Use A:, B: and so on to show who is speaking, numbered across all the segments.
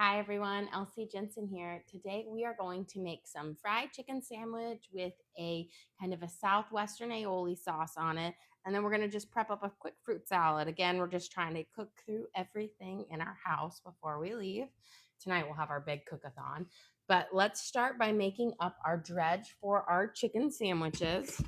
A: Hi everyone, Elsie Jensen here. Today we are going to make some fried chicken sandwich with a kind of a southwestern aioli sauce on it. And then we're going to just prep up a quick fruit salad. Again, we're just trying to cook through everything in our house before we leave. Tonight we'll have our big cook-a-thon. But let's start by making up our dredge for our chicken sandwiches.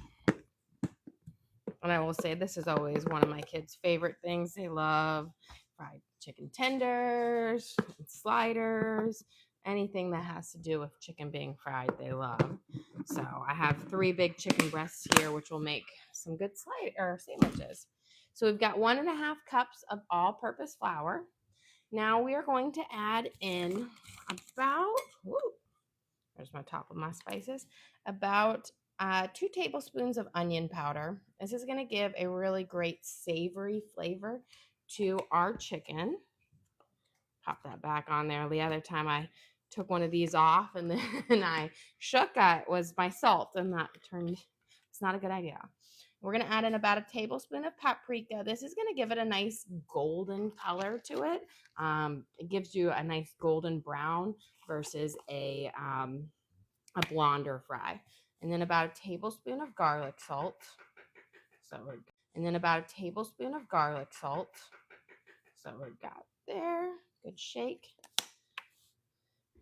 A: And I will say this is always one of my kids' favorite things. They love fried chicken tenders, sliders, anything that has to do with chicken being fried, they love. So I have 3 big chicken breasts here, which will make some good sandwiches. So we've got 1.5 cups of all-purpose flour. Now we are going to add in about, there's my top of my spices, about 2 tablespoons of onion powder. This is going to give a really great savory flavor to our chicken. Pop that back on there. The other time I took one of these off and then I shook it was my salt, and that it's not a good idea. We're going to add in about a tablespoon of paprika. This is going to give it a nice golden color to it. It gives you a nice golden brown versus a blonder fry. And then about a tablespoon of garlic salt. And then about a tablespoon of garlic salt. So we've got there. Good shake.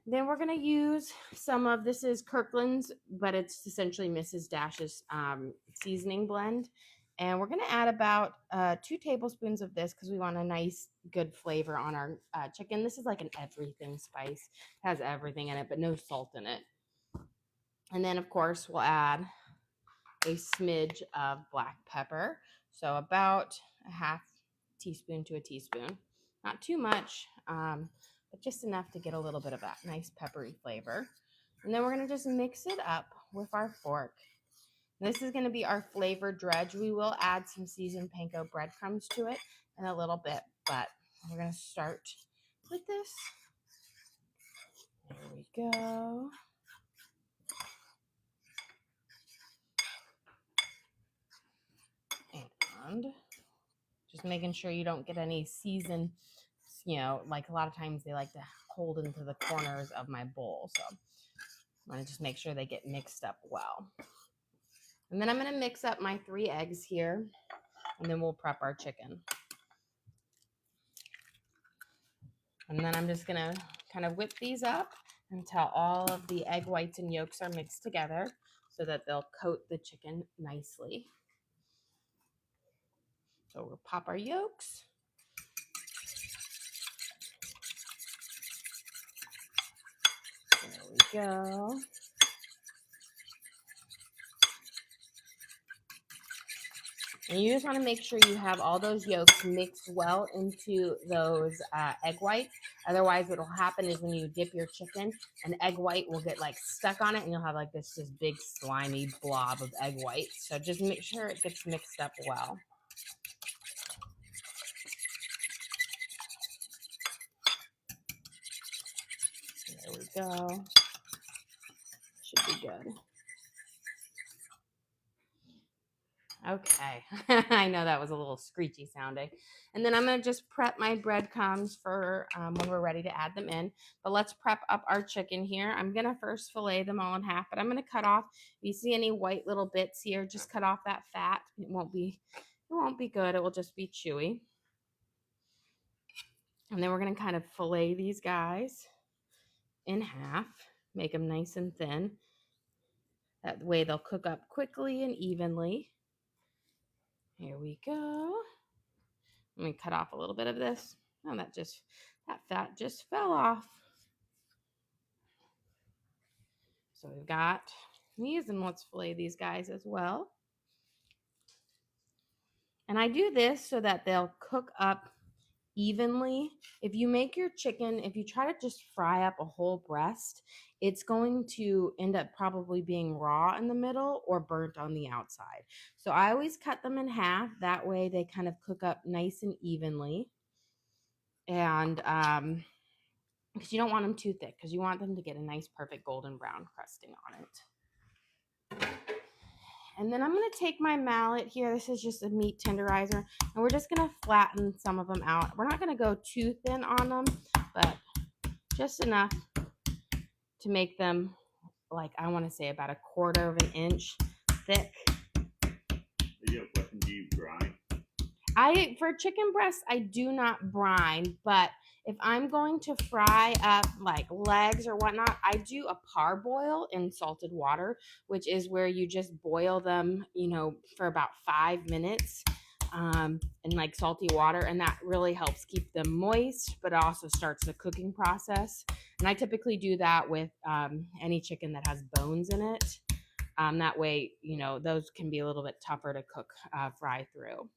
A: Then we're going to use some of, this is Kirkland's, but it's essentially Mrs. Dash's seasoning blend. And we're going to add about 2 tablespoons of this because we want a nice, good flavor on our chicken. This is like an everything spice. It has everything in it, but no salt in it. And then, of course, we'll add a smidge of black pepper. So about a half teaspoon to a teaspoon. Not too much, but just enough to get a little bit of that nice peppery flavor. And then we're going to just mix it up with our fork. This is going to be our flavor dredge. We will add some seasoned panko breadcrumbs to it in a little bit, but we're going to start with this. There we go. And just making sure you don't get any season, like a lot of times they like to hold into the corners of my bowl. So I'm going to just make sure they get mixed up well. And then I'm going to mix up my 3 eggs here, and then we'll prep our chicken. And then I'm just going to kind of whip these up until all of the egg whites and yolks are mixed together so that they'll coat the chicken nicely. So we'll pop our yolks. There we go. And you just want to make sure you have all those yolks mixed well into those egg whites. Otherwise, what will happen is when you dip your chicken, an egg white will get like stuck on it, and you'll have like this just big slimy blob of egg whites. So just make sure it gets mixed up well. There we go. Should be good. Okay, I know that was a little screechy sounding. And then I'm going to just prep my breadcrumbs for when we're ready to add them in. But let's prep up our chicken here. I'm going to first fillet them all in half, but I'm going to cut off. If you see any white little bits here, just cut off that fat. It won't be good. It will just be chewy. And then we're going to kind of fillet these guys in half, make them nice and thin. That way they'll cook up quickly and evenly. Here we go. Let me cut off a little bit of this. Oh, that fat just fell off. So we've got these, and let's fillet these guys as well. And I do this so that they'll cook up evenly. If you make your chicken, if you try to just fry up a whole breast, it's going to end up probably being raw in the middle or burnt on the outside. So I always cut them in half. That way they kind of cook up nice and evenly. And because you don't want them too thick, because you want them to get a nice perfect golden brown crusting on it. And then I'm going to take my mallet here. This is just a meat tenderizer, and we're just going to flatten some of them out. We're not going to go too thin on them, but just enough to make them, like, I want to say about 1/4 of an inch thick.
B: You have a question, do you brine?
A: For chicken breasts, I do not brine, but if I'm going to fry up like legs or whatnot, I do a parboil in salted water, which is where you just boil them, for about 5 minutes in like salty water. And that really helps keep them moist, but also starts the cooking process. And I typically do that with any chicken that has bones in it. That way, those can be a little bit tougher to cook, fry through.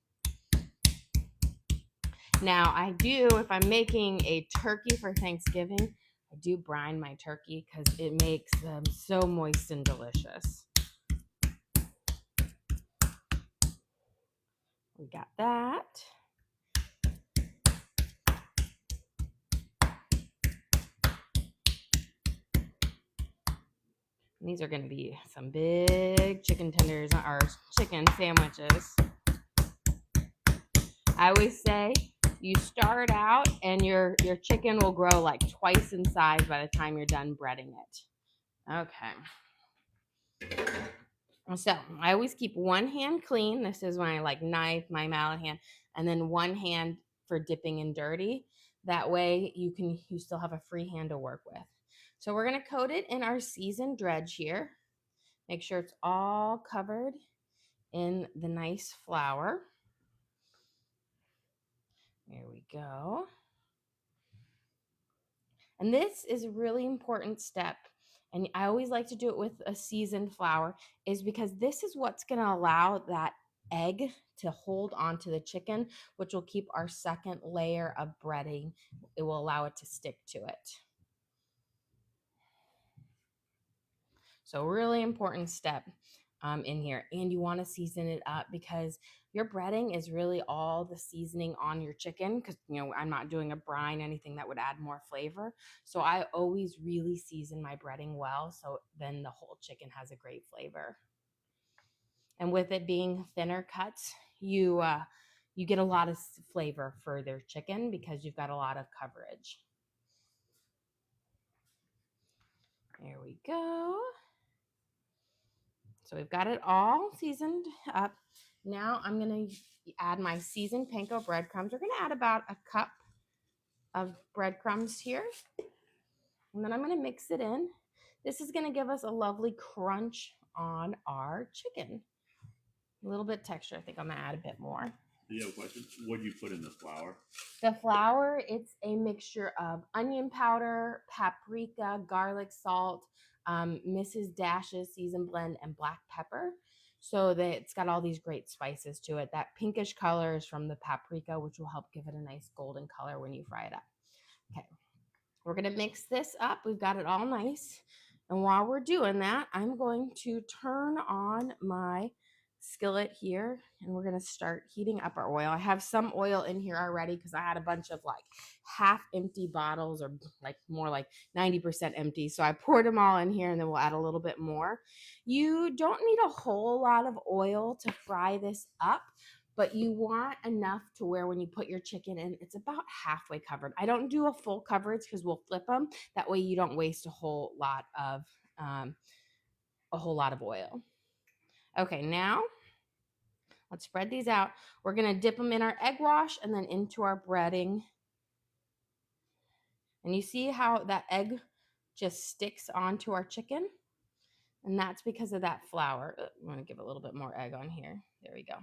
A: Now, if I'm making a turkey for Thanksgiving, I do brine my turkey because it makes them so moist and delicious. We got that. And these are going to be some big chicken tenders or chicken sandwiches. I always say you start out and your chicken will grow like twice in size by the time you're done breading it. Okay. So I always keep one hand clean. This is when I like knife my mallet hand, and then one hand for dipping in dirty. That way you still have a free hand to work with. So we're going to coat it in our seasoned dredge here. Make sure it's all covered in the nice flour. There we go. And this is a really important step. And I always like to do it with a seasoned flour, is because this is what's going to allow that egg to hold onto the chicken, which will keep our second layer of breading. It will allow it to stick to it. So really important step in here. And you want to season it up because your breading is really all the seasoning on your chicken, because I'm not doing a brine, anything that would add more flavor. So I always really season my breading well, so then the whole chicken has a great flavor. And with it being thinner cuts, you get a lot of flavor for their chicken because you've got a lot of coverage. There we go. So we've got it all seasoned up. Now I'm going to add my seasoned panko breadcrumbs. We're going to add about a cup of breadcrumbs here. And then I'm going to mix it in. This is going to give us a lovely crunch on our chicken. A little bit texture. I think I'm going to add a bit more.
B: You have a question? What do you put in the flour?
A: The flour, it's a mixture of onion powder, paprika, garlic, salt, Mrs. Dash's seasoned blend, and black pepper. So that it's got all these great spices to it. That pinkish color is from the paprika, which will help give it a nice golden color when you fry it up. Okay, we're going to mix this up. We've got it all nice. And while we're doing that, I'm going to turn on my skillet here, and we're going to start heating up our oil. I have some oil in here already because I had a bunch of like half empty bottles, or like more like 90% empty. So I poured them all in here, and then we'll add a little bit more. You don't need a whole lot of oil to fry this up, but you want enough to where when you put your chicken in, it's about halfway covered. I don't do a full coverage because we'll flip them. That way you don't waste a whole lot of oil. Okay, now let's spread these out. We're going to dip them in our egg wash and then into our breading. And you see how that egg just sticks onto our chicken? And that's because of that flour. I'm going to give a little bit more egg on here. There we go.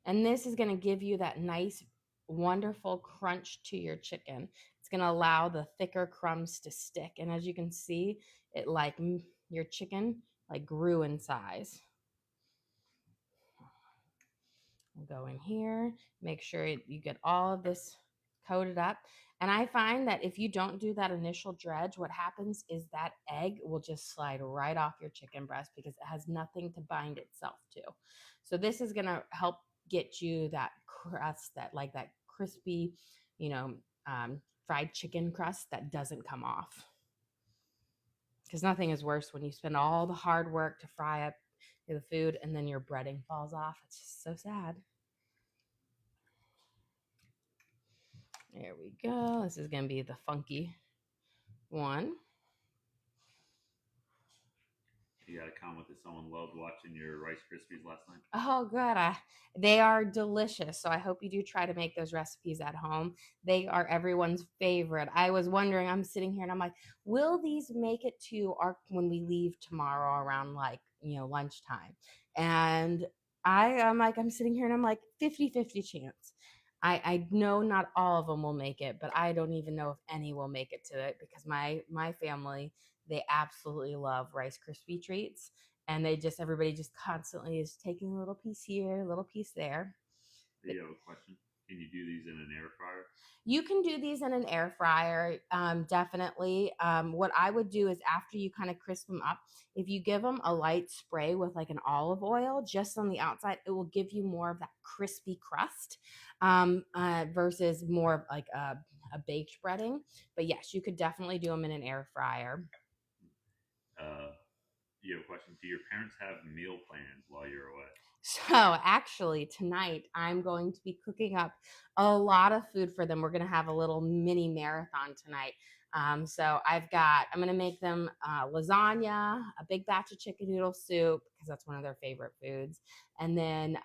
A: And this is going to give you that nice, wonderful crunch to your chicken. It's going to allow the thicker crumbs to stick. And as you can see, it like your chicken like grew in size. We'll go in here, make sure you get all of this coated up. And I find that if you don't do that initial dredge, what happens is that egg will just slide right off your chicken breast because it has nothing to bind itself to. So this is going to help get you that crust, that crispy, fried chicken crust that doesn't come off. Because nothing is worse when you spend all the hard work to fry up the food and then your breading falls off. It's just so sad. There we go. This is going to be the funky one.
B: You got a comment that someone loved watching your Rice Krispies last night.
A: Oh, good. They are delicious. So I hope you do try to make those recipes at home. They are everyone's favorite. I was wondering, I'm sitting here and I'm like, will these make it to our when we leave tomorrow around lunchtime? And I'm sitting here and I'm like 50-50 chance. I know not all of them will make it, but I don't even know if any will make it to it because my family, they absolutely love Rice Krispie treats, and everybody just constantly is taking a little piece here, a little piece there.
B: Do you have a question? Can you do these in an air fryer?
A: You can do these in an air fryer, definitely. What I would do is after you kind of crisp them up, if you give them a light spray with like an olive oil just on the outside, it will give you more of that crispy crust versus more of like a baked breading. But yes, you could definitely do them in an air fryer.
B: You have a question? Do your parents have meal plans while you're away?
A: So actually tonight I'm going to be cooking up a lot of food for them. We're going to have a little mini marathon tonight. So I'm going to make them lasagna, a big batch of chicken noodle soup because that's one of their favorite foods. And then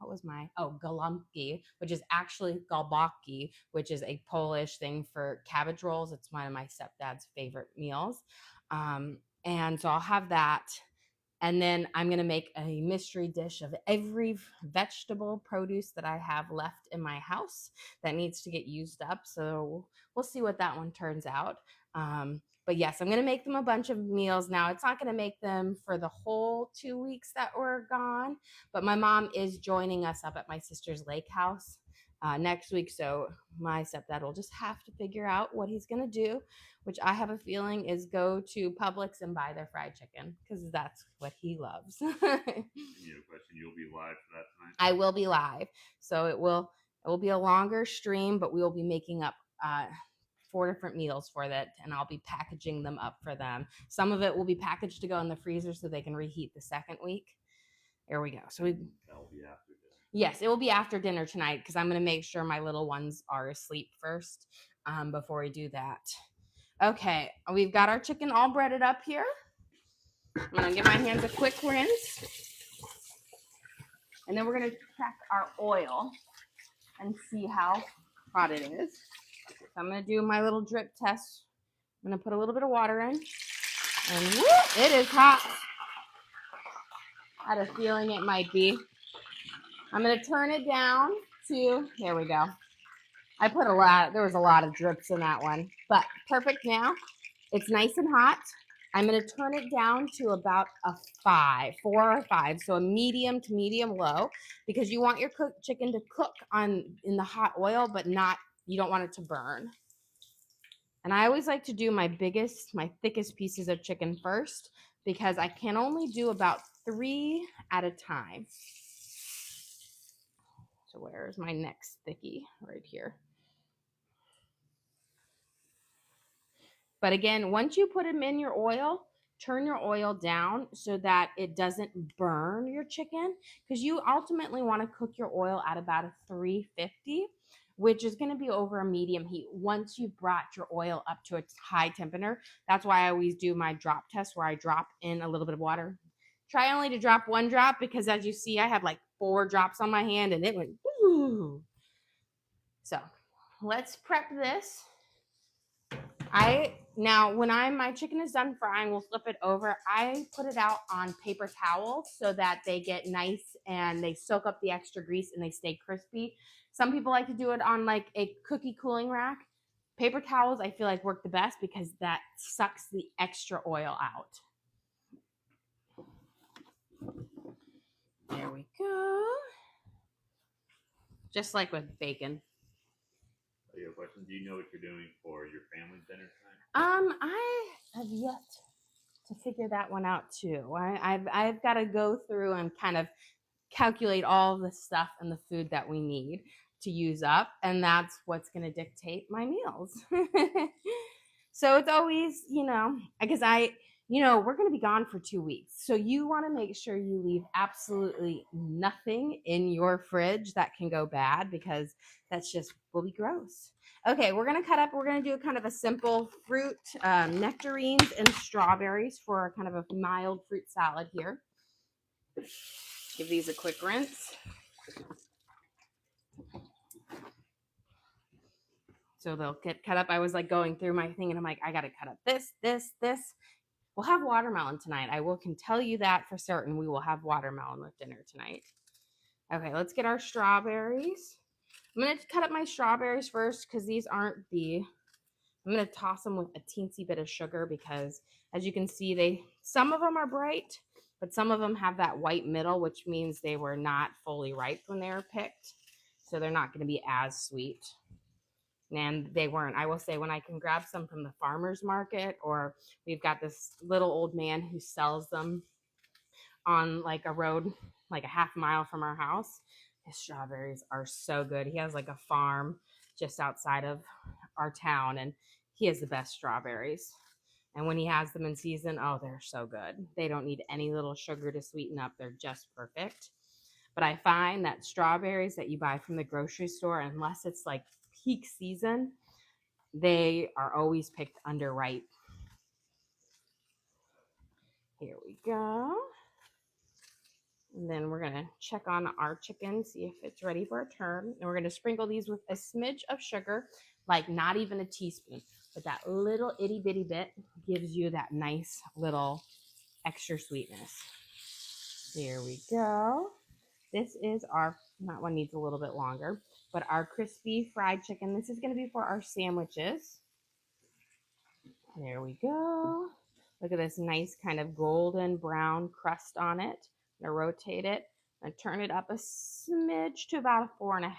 A: galumpki, which is actually galbaki, which is a Polish thing for cabbage rolls. It's one of my stepdad's favorite meals. And so I'll have that. And then I'm going to make a mystery dish of every vegetable produce that I have left in my house that needs to get used up. So we'll see what that one turns out. But yes, I'm going to make them a bunch of meals. Now, it's not going to make them for the whole 2 weeks that we're gone, but my mom is joining us up at my sister's lake house next week. So my stepdad will just have to figure out what he's going to do, which I have a feeling is go to Publix and buy their fried chicken because that's what he loves.
B: You have a question? You'll be live for that tonight?
A: I will be live. So it will be a longer stream, but we will be making up 4 different meals for that, and I'll be packaging them up for them. Some of it will be packaged to go in the freezer so they can reheat the second week. There we go. So
B: that'll be after dinner.
A: Yes, it will be after dinner tonight because I'm going to make sure my little ones are asleep first before we do that. Okay, we've got our chicken all breaded up here. I'm going to give my hands a quick rinse. And then we're going to check our oil and see how hot it is. So I'm going to do my little drip test. I'm going to put a little bit of water in. And whoo, it is hot. I had a feeling it might be. I'm going to turn it down to, there we go. There was a lot of drips in that one, but perfect now. It's nice and hot. I'm going to turn it down to about a 4 or 5, so a medium to medium low, because you want your cooked chicken to cook in the hot oil, but you don't want it to burn. And I always like to do my thickest pieces of chicken first, because I can only do about 3 at a time. So where's my next thickie? Right here. But again, once you put them in your oil, turn your oil down so that it doesn't burn your chicken, because you ultimately want to cook your oil at about a 350, which is going to be over a medium heat. Once you've brought your oil up to its high temperature, that's why I always do my drop test where I drop in a little bit of water. Try only to drop 1 drop because, as you see, I had like 4 drops on my hand and it went woo. So let's prep this. Now, when my chicken is done frying, we'll flip it over. I put it out on paper towels so that they get nice and they soak up the extra grease and they stay crispy. Some people like to do it on like a cookie cooling rack. Paper towels, I feel like, work the best because that sucks the extra oil out. There we go. Just like with bacon.
B: You have a question? Do you know what you're doing for your family's dinner tonight?
A: I have yet to figure that one out too. I've got to go through and kind of calculate all the stuff and the food that we need to use up, and that's what's going to dictate my meals. So it's always, because we're going to be gone for 2 weeks. So you want to make sure you leave absolutely nothing in your fridge that can go bad, because that's just will be gross. Okay, we're going to cut up. We're going to do kind of a simple fruit, nectarines and strawberries for kind of a mild fruit salad here. Give these a quick rinse. So they'll get cut up. I was like going through my thing and I'm like, I got to cut up this, this, this. We'll have watermelon tonight. Can tell you that for certain. We will have watermelon with dinner tonight. Okay, let's get our strawberries. I'm going to cut up my strawberries first because these aren't I'm going to toss them with a teensy bit of sugar because, as you can see, some of them are bright, but some of them have that white middle, which means they were not fully ripe when they were picked. So they're not going to be as sweet. And they weren't. I will say, when I can grab some from the farmer's market, or we've got this little old man who sells them on like a road, like a half mile from our house, his strawberries are so good. He has like a farm just outside of our town, and he has the best strawberries. And when he has them in season, oh, they're so good. They don't need any little sugar to sweeten up. They're just perfect. But I find that strawberries that you buy from the grocery store, unless it's like peak season, they are always picked underripe. Here we go. And then we're going to check on our chicken, see if it's ready for a turn. And we're going to sprinkle these with a smidge of sugar, like not even a teaspoon. But that little itty bitty bit gives you that nice little extra sweetness. Here we go. This is that one needs a little bit longer, but our crispy fried chicken. This is going to be for our sandwiches. There we go. Look at this nice kind of golden brown crust on it. I'm going to rotate it and turn it up a smidge to about a 4.5.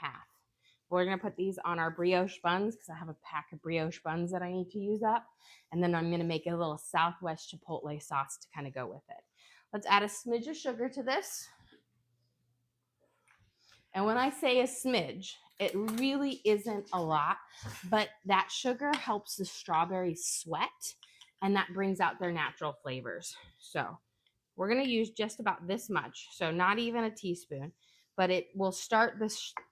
A: We're going to put these on our brioche buns because I have a pack of brioche buns that I need to use up. And then I'm going to make a little Southwest Chipotle sauce to kind of go with it. Let's add a smidge of sugar to this. And when I say a smidge, it really isn't a lot, but that sugar helps the strawberries sweat, and that brings out their natural flavors. So we're going to use just about this much, so not even a teaspoon, but it will start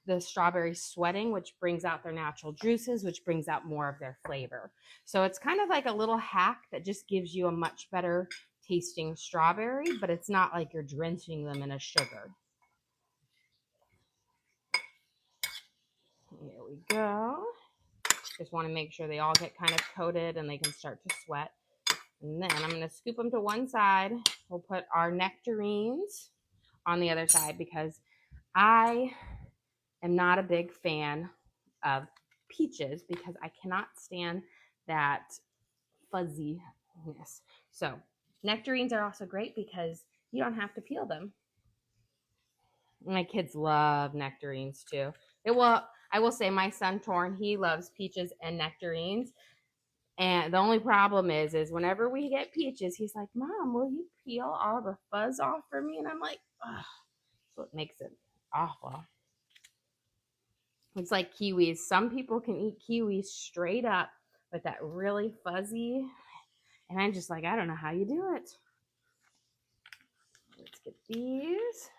A: the strawberries sweating, which brings out their natural juices, which brings out more of their flavor. So it's kind of like a little hack that just gives you a much better tasting strawberry, but it's not like you're drenching them in a sugar. Here we go. Just want to make sure they all get kind of coated and they can start to sweat. And then I'm going to scoop them to one side. We'll put our nectarines on the other side because I am not a big fan of peaches because I cannot stand that fuzziness. So nectarines are also great because you don't have to peel them. My kids love nectarines too. I will say my son Torn, he loves peaches and nectarines. And the only problem is whenever we get peaches, he's like, Mom, will you peel all the fuzz off for me? And I'm like, ugh. So it makes it awful. It's like kiwis. Some people can eat kiwis straight up with that really fuzzy. And I'm just like, I don't know how you do it. Let's get these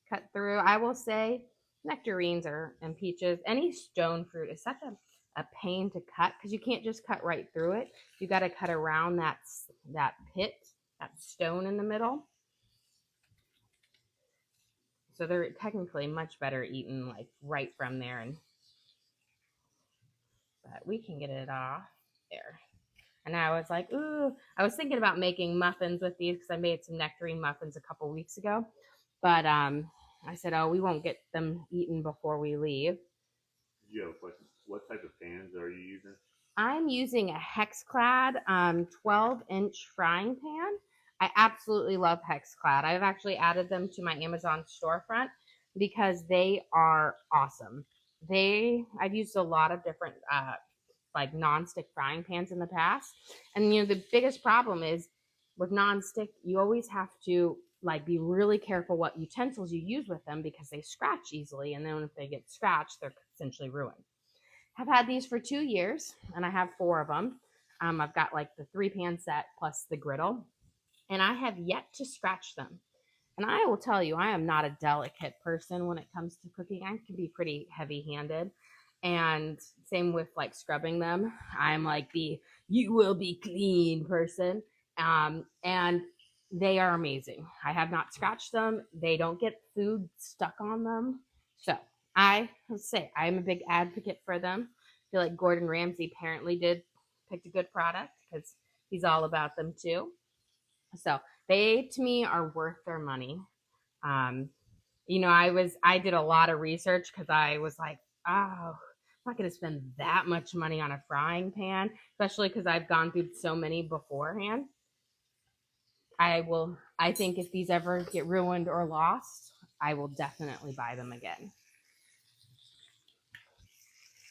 A: cut through. I will say nectarines and peaches, any stone fruit is such a pain to cut because you can't just cut right through it. You got to cut around that pit, that stone in the middle. So they're technically much better eaten like right from there. But we can get it off there. And I was like, ooh, I was thinking about making muffins with these because I made some nectarine muffins a couple weeks ago. But I said, oh, we won't get them eaten before we leave.
B: You have a question. What type of pans are you using?
A: I'm using a HexClad 12-inch frying pan. I absolutely love HexClad. I've actually added them to my Amazon storefront because they are awesome. I've used a lot of different like nonstick frying pans in the past. And the biggest problem is with nonstick, you always have to like be really careful what utensils you use with them because they scratch easily. And then if they get scratched, they're essentially ruined. I've had these for 2 years and I have 4 of them. I've got like the 3-pan set plus the griddle, and I have yet to scratch them. And I will tell you, I am not a delicate person when it comes to cooking. I can be pretty heavy handed. And same with like scrubbing them. I'm like the you will be clean person. And they are amazing. I have not scratched them. They don't get food stuck on them. So I would say I'm a big advocate for them. I feel like Gordon Ramsay apparently did picked a good product because he's all about them too. So they to me are worth their money. Um, I did a lot of research because I was like, oh, I'm not going to spend that much money on a frying pan, especially because I've gone through so many beforehand. I think if these ever get ruined or lost, I will definitely buy them again.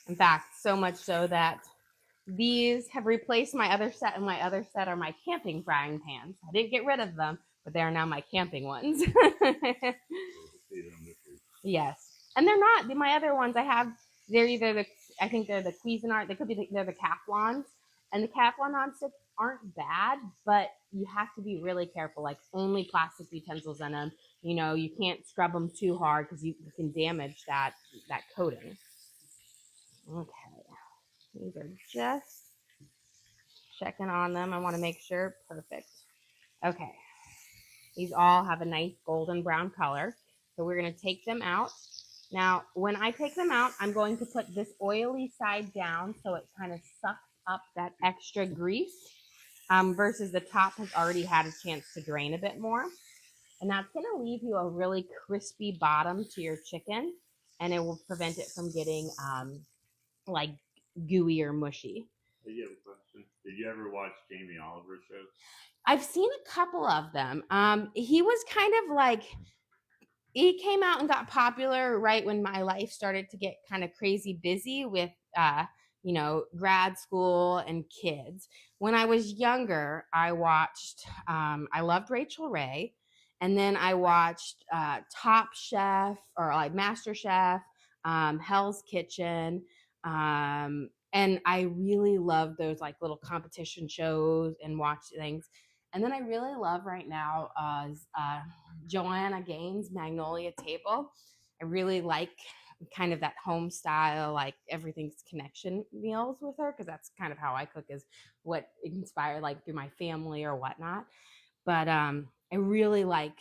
A: In fact, so much so that these have replaced my other set, and my other set are my camping frying pans. I didn't get rid of them, but they are now my camping ones. Yes, and they're not my other ones. I have they're either the I think they're the Cuisinart. They could be they're the Calphalons, and the Calphalon nonsticks aren't bad, but you have to be really careful. Like only plastic utensils in them. You can't scrub them too hard because you can damage that coating. Okay, these are just checking on them. I want to make sure. Perfect. Okay, these all have a nice golden brown color. So we're going to take them out. Now, when I take them out, I'm going to put this oily side down so it kind of sucks up that extra grease versus the top has already had a chance to drain a bit more. And that's going to leave you a really crispy bottom to your chicken, and it will prevent it from getting like gooey or mushy.
B: You have a question? Did you ever watch Jamie Oliver's shows?
A: I've seen a couple of them. He was kind of like he came out and got popular right when my life started to get kind of crazy busy with grad school and kids. When I was younger, I watched I loved Rachel Ray, and then I watched Top Chef or like Master Chef, Hell's Kitchen, and I really love those like little competition shows and watch things. And then I really love right now Joanna Gaines' Magnolia Table. I really like kind of that home style, like everything's connection meals with her, because that's kind of how I cook, is what inspired like through my family or whatnot. But I really like,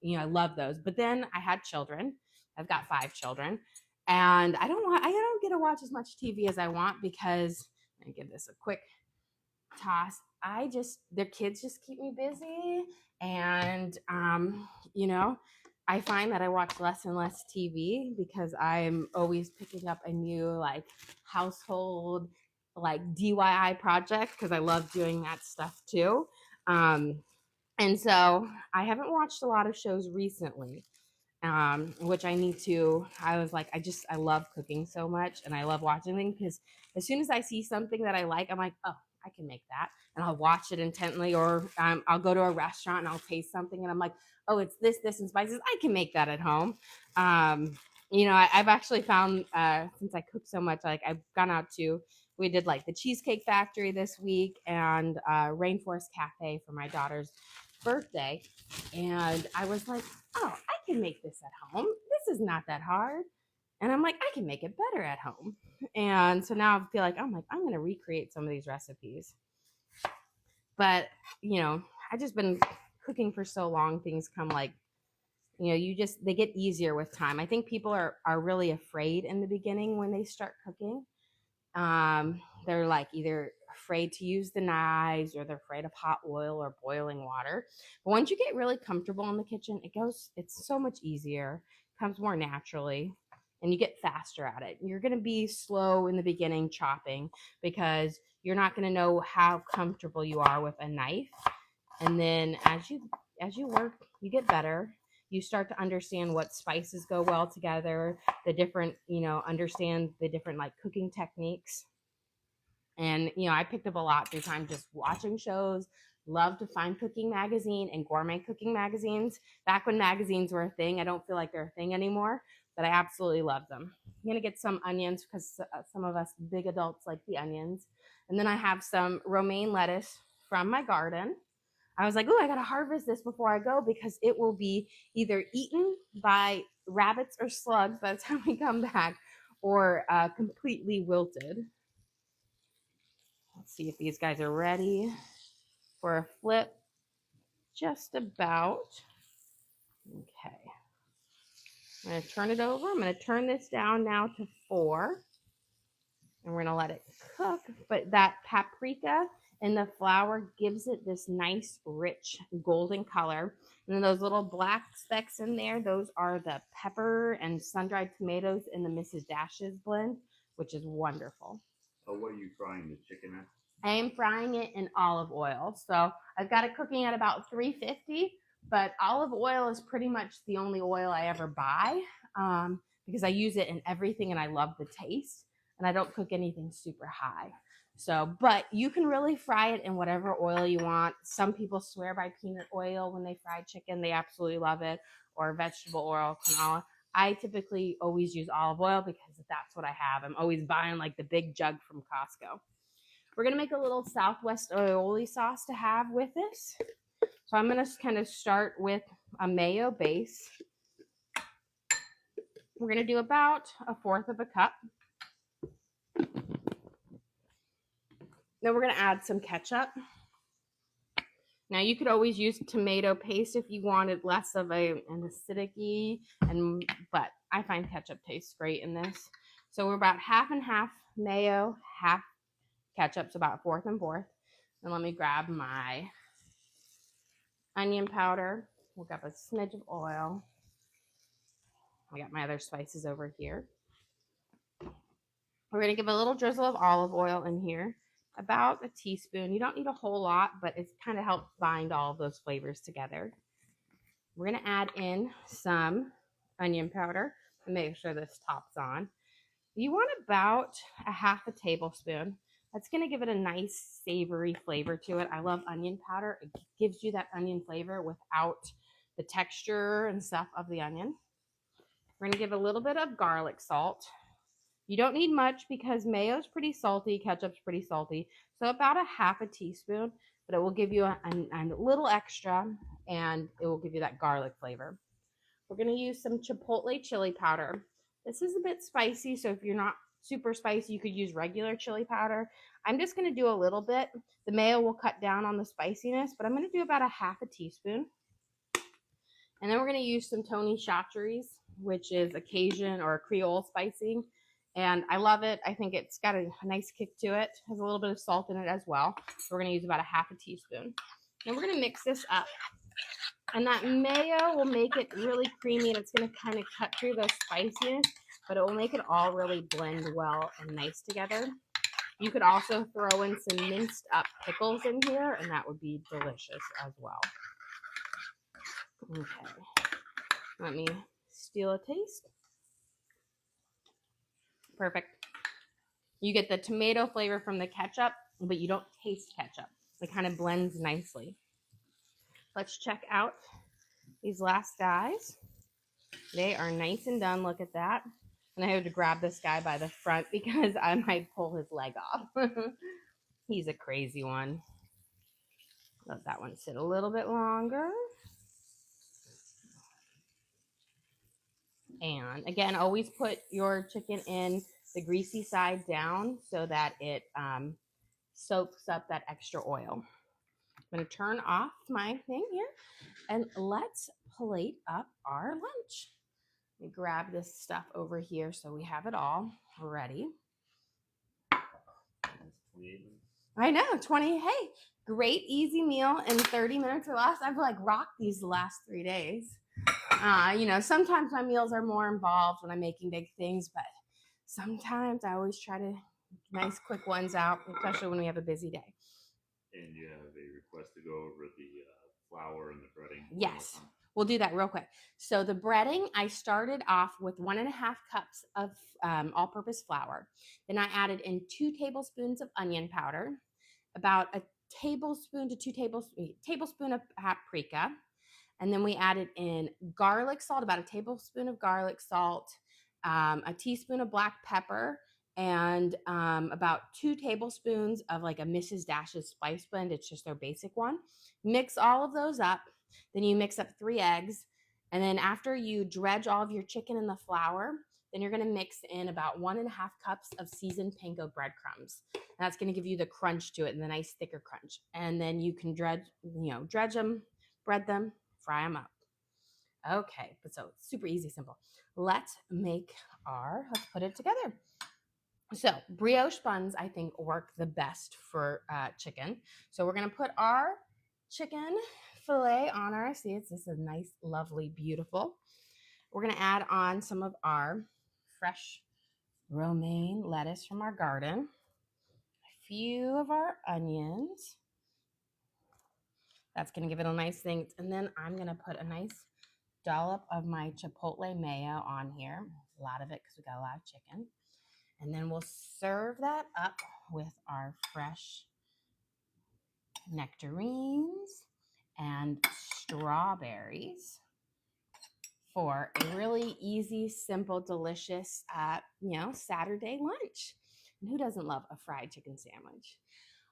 A: I love those. But then I had children. I've got 5 children, and I don't get to watch as much TV as I want because I give this a quick toss. Their kids just keep me busy, and I find that I watch less and less TV because I'm always picking up a new like household like DIY project because I love doing that stuff too. And so I haven't watched a lot of shows recently, which I need to. I was like, I love cooking so much, and I love watching things because as soon as I see something that I like, I'm like, oh, I can make that, and I'll watch it intently. Or I'll go to a restaurant and I'll taste something, and I'm like, oh, it's this and spices. I can make that at home. I've actually found since I cook so much, like I've gone out to. We did like the Cheesecake Factory this week and Rainforest Cafe for my daughter's birthday, and I was like, oh, I can make this at home. This is not that hard. And I'm like, I can make it better at home. And so now I feel like I'm going to recreate some of these recipes. But, I just been cooking for so long, things come like, they get easier with time. I think people are really afraid in the beginning when they start cooking. They're like either afraid to use the knives or they're afraid of hot oil or boiling water. But once you get really comfortable in the kitchen, it's so much easier, comes more naturally, and you get faster at it. You're going to be slow in the beginning chopping because you're not going to know how comfortable you are with a knife. And then as you work, you get better. You start to understand what spices go well together, the different, understand the different like cooking techniques. And, I picked up a lot through time just watching shows. Love to find cooking magazine and gourmet cooking magazines. Back when magazines were a thing, I don't feel like they're a thing anymore. but I absolutely love them. I'm gonna get some onions because some of us big adults like the onions. And then I have some romaine lettuce from my garden. I was like, oh, I gotta harvest this before I go because it will be either eaten by rabbits or slugs by the time we come back, or completely wilted. Let's see if these guys are ready for a flip. Just about. Okay. I'm going to turn it over. I'm going to turn this down now to 4. And we're going to let it cook. But that paprika and the flour gives it this nice, rich, golden color. And then those little black specks in there, those are the pepper and sun-dried tomatoes in the Mrs. Dash's blend, which is wonderful.
B: What are you frying the chicken at?
A: I am frying it in olive oil. So I've got it cooking at about 350, but olive oil is pretty much the only oil I ever buy because I use it in everything and I love the taste, and I don't cook anything super high. So, but you can really fry it in whatever oil you want. Some people swear by peanut oil when they fry chicken. They absolutely love it, or vegetable oil, canola. I typically always use olive oil because that's what I have. I'm always buying like the big jug from Costco. We're going to make a little Southwest aioli sauce to have with this. So I'm going to kind of start with a mayo base. We're going to do about 1/4 of a cup. Then we're going to add some ketchup. Now you could always use tomato paste if you wanted less of an acidic-y, but I find ketchup tastes great in this. So we're about half and half mayo, half ketchup, so about 1/4 and 1/4. And let me grab my onion powder. We'll grab a smidge of oil. I got my other spices over here. We're going to give a little drizzle of olive oil in here, about a teaspoon. You don't need a whole lot, but it kind of helps bind all of those flavors together. We're going to add in some onion powder and make sure this top's on. You want about a half a tablespoon. That's going to give it a nice savory flavor to it. I love onion powder. It gives you that onion flavor without the texture and stuff of the onion. We're going to give a little bit of garlic salt. You don't need much because mayo's pretty salty, ketchup's pretty salty. So about a half a teaspoon, but it will give you a little extra, and it will give you that garlic flavor. We're going to use some Chipotle chili powder. This is a bit spicy, so if you're not super spicy, you could use regular chili powder. I'm just going to do a little bit. The mayo will cut down on the spiciness, but I'm going to do about a half a teaspoon. And then we're going to use some Tony Chachere's, which is a Cajun or a Creole spicing. And I love it. I think it's got a nice kick to it. It has a little bit of salt in it as well. So we're going to use about a half a teaspoon. And we're going to mix this up. And that mayo will make it really creamy, and it's going to kind of cut through the spiciness, but it will make it all really blend well and nice together. You could also throw in some minced up pickles in here, and that would be delicious as well. Okay. Let me steal a taste. Perfect. You get the tomato flavor from the ketchup, but you don't taste ketchup. It kind of blends nicely. Let's check out these last guys. They are nice and done. Look at that. And I had to grab this guy by the front because I might pull his leg off. He's a crazy one. Let that one sit a little bit longer. And again, always put your chicken in the greasy side down so that it soaks up that extra oil. I'm going to turn off my thing here and let's plate up our lunch. Let me grab this stuff over here so we have it all ready. I know, 20. Hey, great easy meal in 30 minutes or less. I've like rocked these the last 3 days. Sometimes my meals are more involved when I'm making big things, but sometimes I always try to nice quick ones out, especially when we have a busy day.
B: And you have a request to go over the flour and the breading?
A: Yes, we'll do that real quick. So the breading, I started off with 1.5 cups of all-purpose flour. Then I added in 2 tablespoons of onion powder, about a tablespoon to 2 tablespoon of paprika. And then we added in garlic salt, about a tablespoon of garlic salt, a teaspoon of black pepper, and about 2 tablespoons of like a Mrs. Dash's spice blend. It's just their basic one. Mix all of those up. Then you mix up 3 eggs. And then after you dredge all of your chicken in the flour, then you're going to mix in about 1.5 cups of seasoned panko breadcrumbs. That's going to give you the crunch to it and the nice thicker crunch. And then you can dredge them, bread them, fry them up. Okay, so super easy, simple. Let's put it together. So brioche buns, I think, work the best for chicken. So we're gonna put our chicken fillet on our, see, this is nice, lovely, beautiful. We're gonna add on some of our fresh romaine lettuce from our garden, a few of our onions. That's gonna give it a nice thing. And then I'm gonna put a nice dollop of my Chipotle Mayo on here, a lot of it because we got a lot of chicken. And then we'll serve that up with our fresh nectarines and strawberries for a really easy, simple, delicious, Saturday lunch. And who doesn't love a fried chicken sandwich?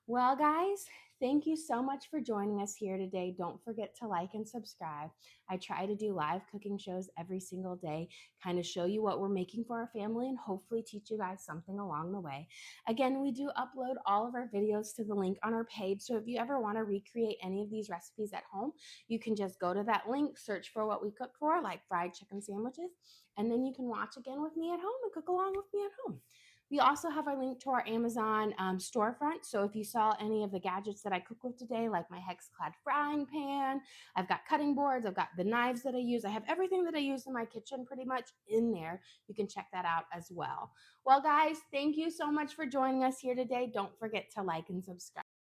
A: Well, guys, thank you so much for joining us here today. Don't forget to like and subscribe. I try to do live cooking shows every single day, kind of show you what we're making for our family and hopefully teach you guys something along the way. Again, we do upload all of our videos to the link on our page. So if you ever want to recreate any of these recipes at home, you can just go to that link, search for what we cook for, like fried chicken sandwiches, and then you can watch again with me at home and cook along with me at home. We also have a link to our Amazon storefront. So if you saw any of the gadgets that I cook with today, like my hex-clad frying pan, I've got cutting boards, I've got the knives that I use. I have everything that I use in my kitchen pretty much in there. You can check that out as well. Well, guys, thank you so much for joining us here today. Don't forget to like and subscribe.